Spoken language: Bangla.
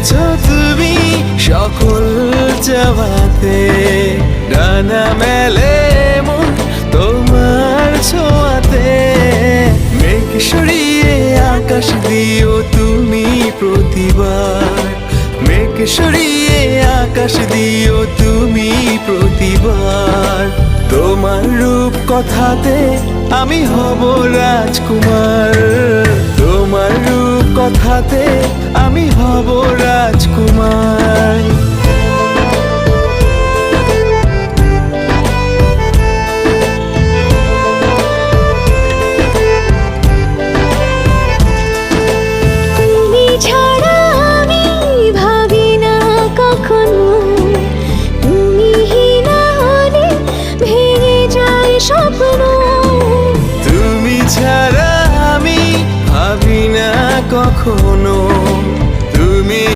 এসেছো তুমি সকল চাওয়াতে, ডানা মেলে মন তোমার ছোঁয়াতে। মেঘ সরিয়ে আকাশ দিও তুমি প্রতিবার, মেঘ সরিয়ে আকাশ দিও তুমি প্রতিবার। তোমার রূপ কথাতে আমি হব রাজকুমার, তোমার রূপ কথাতে আমি হব